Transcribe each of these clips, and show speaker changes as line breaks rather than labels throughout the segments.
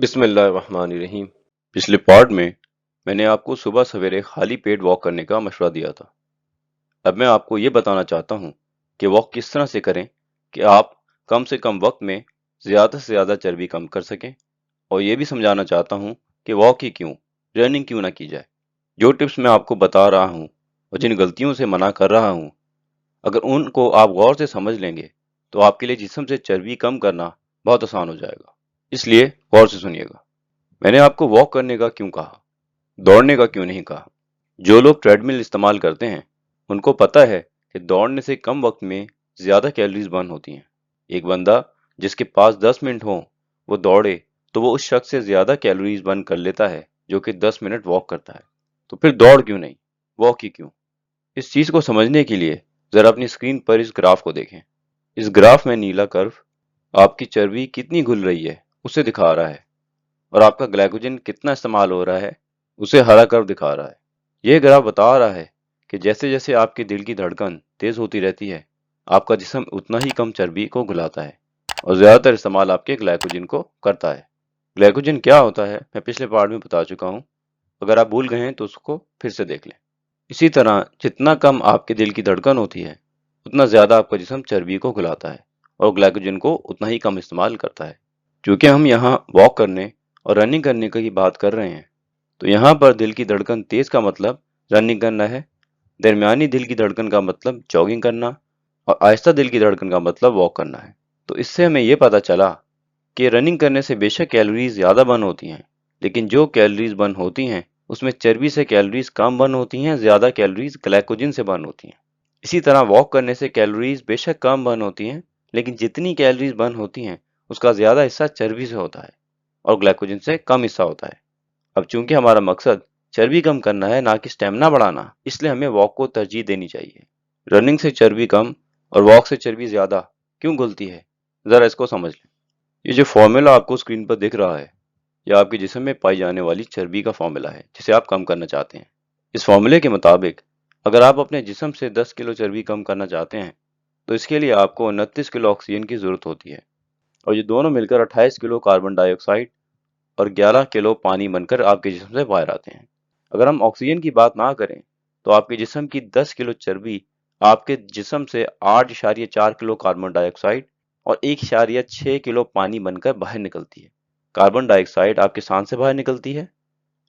بسم اللہ الرحمن الرحیم۔ پچھلے پارٹ میں نے آپ کو صبح سویرے خالی پیٹ واک کرنے کا مشورہ دیا تھا۔ اب میں آپ کو یہ بتانا چاہتا ہوں کہ واک کس طرح سے کریں کہ آپ کم سے کم وقت میں زیادہ سے زیادہ چربی کم کر سکیں، اور یہ بھی سمجھانا چاہتا ہوں کہ واک ہی کیوں، رننگ کیوں نہ کی جائے۔ جو ٹپس میں آپ کو بتا رہا ہوں اور جن غلطیوں سے منع کر رہا ہوں، اگر ان کو آپ غور سے سمجھ لیں گے تو آپ کے لیے جسم سے چربی کم کرنا بہت آسان ہو جائے گا۔ اس لیے غور سے سنیے گا۔ میں نے آپ کو واک کرنے کا کیوں کہا، دوڑنے کا کیوں نہیں کہا۔ جو لوگ ٹریڈ مل استعمال کرتے ہیں ان کو پتہ ہے کہ دوڑنے سے کم وقت میں زیادہ کیلوریز برن ہوتی ہیں۔ ایک بندہ جس کے پاس 10 منٹ ہوں وہ دوڑے تو وہ اس شخص سے زیادہ کیلوریز برن کر لیتا ہے جو کہ 10 منٹ واک کرتا ہے۔ تو پھر دوڑ کیوں نہیں، واک ہی کیوں؟ اس چیز کو سمجھنے کے لیے ذرا اپنی اسکرین پر اس گراف کو دیکھیں۔ اس گراف میں نیلا کرو آپ کی چربی کتنی گھل رہی ہے اسے دکھا رہا ہے، اور آپ کا گلائکوجن کتنا استعمال ہو رہا ہے اسے ہرا کرو دکھا رہا ہے۔ یہ گراف بتا رہا ہے کہ جیسے جیسے آپ کے دل کی دھڑکن تیز ہوتی رہتی ہے آپ کا جسم اتنا ہی کم چربی کو گلاتا ہے، اور زیادہ تر استعمال آپ کے گلائکوجن کو کرتا ہے۔ گلائکوجن کیا ہوتا ہے میں پچھلے پارٹ میں بتا چکا ہوں، اگر آپ بھول گئے ہیں تو اس کو پھر سے دیکھ لیں۔ اسی طرح جتنا کم آپ کے دل کی دھڑکن ہوتی ہے اتنا زیادہ آپ کا جسم چربی کو گلاتا ہے اور گلائکوجن کو اتنا ہی کم استعمال کرتا ہے۔ چونکہ ہم یہاں واک کرنے اور رننگ کرنے کی بات کر رہے ہیں تو یہاں پر دل کی دھڑکن تیز کا مطلب رننگ کرنا ہے، درمیانی دل کی دھڑکن کا مطلب جاگنگ کرنا، اور آہستہ دل کی دھڑکن کا مطلب واک کرنا ہے۔ تو اس سے ہمیں یہ پتہ چلا کہ رننگ کرنے سے بے شک کیلوریز زیادہ برن ہوتی ہیں، لیکن جو کیلوریز برن ہوتی ہیں اس میں چربی سے کیلوریز کم برن ہوتی ہیں، زیادہ کیلوریز گلائکوجن سے برن ہوتی ہیں۔ اسی طرح واک کرنے سے کیلوریز بے شک کم برن ہوتی ہیں، لیکن جتنی کیلوریز برن ہوتی ہیں اس کا زیادہ حصہ چربی سے ہوتا ہے اور گلائکوجن سے کم حصہ ہوتا ہے۔ اب چونکہ ہمارا مقصد چربی کم کرنا ہے نہ کہ اسٹیمنا بڑھانا، اس لیے ہمیں واک کو ترجیح دینی چاہیے۔ رننگ سے چربی کم اور واک سے چربی زیادہ کیوں گھلتی ہے، ذرا اس کو سمجھ لیں۔ یہ جو فارمولا آپ کو اسکرین پر دکھ رہا ہے یہ آپ کے جسم میں پائی جانے والی چربی کا فارمولا ہے جسے آپ کم کرنا چاہتے ہیں۔ اس فارمولے کے مطابق اگر آپ اپنے جسم سے 10 کلو چربی کم کرنا چاہتے ہیں تو اس کے لیے آپ کو 29 کلو آکسیجن کی ضرورت ہوتی ہے، اور یہ دونوں مل کر 28 کلو کاربن ڈائی آکسائڈ اور 11 کلو پانی بن کر آپ کے جسم سے باہر آتے ہیں۔ اگر ہم آکسیجن کی بات نہ کریں تو آپ کے جسم کی 10 کلو چربی آپ کے جسم سے 8.4 کلو کاربن ڈائی آکسائڈ اور 1.6 کلو پانی بن کر باہر نکلتی ہے۔ کاربن ڈائی آکسائڈ آپ کے سانس سے باہر نکلتی ہے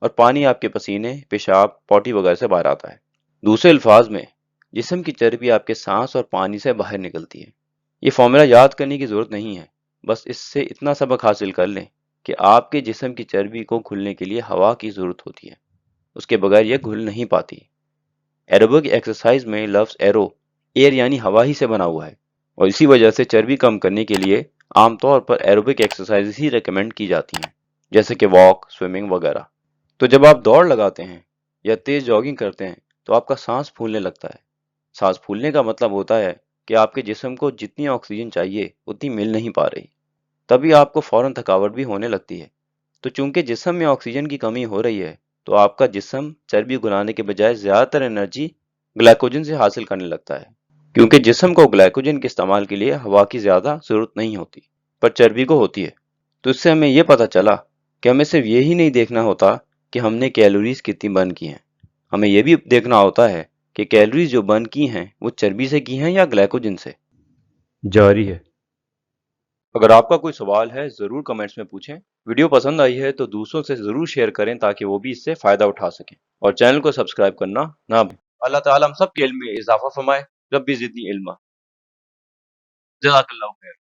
اور پانی آپ کے پسینے، پیشاب، پوٹی وغیرہ سے باہر آتا ہے۔ دوسرے الفاظ میں جسم کی چربی آپ کے سانس اور پانی سے باہر نکلتی ہے۔ یہ فارمولا یاد کرنے کی ضرورت نہیں ہے، بس اس سے اتنا سبق حاصل کر لیں کہ آپ کے جسم کی چربی کو گھلنے کے لیے ہوا کی ضرورت ہوتی ہے، اس کے بغیر یہ گھل نہیں پاتی۔ ایروبک ایکسرسائز میں لفظ ایرو ایئر یعنی ہوا ہی سے بنا ہوا ہے، اور اسی وجہ سے چربی کم کرنے کے لیے عام طور پر ایروبک ایکسرسائز ہی ریکمینڈ کی جاتی ہیں، جیسے کہ واک، سوئمنگ وغیرہ۔ تو جب آپ دوڑ لگاتے ہیں یا تیز جاگنگ کرتے ہیں تو آپ کا سانس پھولنے لگتا ہے۔ سانس پھولنے کا مطلب ہوتا ہے کہ آپ کے جسم کو جتنی آکسیجن چاہیے اتنی مل نہیں پا رہی، تبھی آپ کو فوراً تھکاوٹ بھی ہونے لگتی ہے۔ تو چونکہ جسم میں آکسیجن کی کمی ہو رہی ہے تو آپ کا جسم چربی گلانے کے بجائے زیادہ تر انرجی گلائکوجن سے حاصل کرنے لگتا ہے، کیونکہ جسم کو گلائکوجن کے استعمال کے لیے ہوا کی زیادہ ضرورت نہیں ہوتی پر چربی کو ہوتی ہے۔ تو اس سے ہمیں یہ پتہ چلا کہ ہمیں صرف یہی نہیں دیکھنا ہوتا کہ ہم نے کیلوریز کتنی برن کی ہیں، ہمیں یہ بھی دیکھنا ہوتا ہے کہ کیلوریز جو برن کی ہیں وہ چربی سے کی ہیں یا گلائکوجن سے۔ جاری ہے۔ اگر آپ کا کوئی سوال ہے ضرور کمنٹس میں پوچھیں۔ ویڈیو پسند آئی ہے تو دوسروں سے ضرور شیئر کریں تاکہ وہ بھی اس سے فائدہ اٹھا سکیں، اور چینل کو سبسکرائب کرنا نہ بھولیں۔ اللہ تعالیٰ ہم سب کے علم میں اضافہ فرمائے۔ ربی زدنی علما۔ جزاک اللہ خیر۔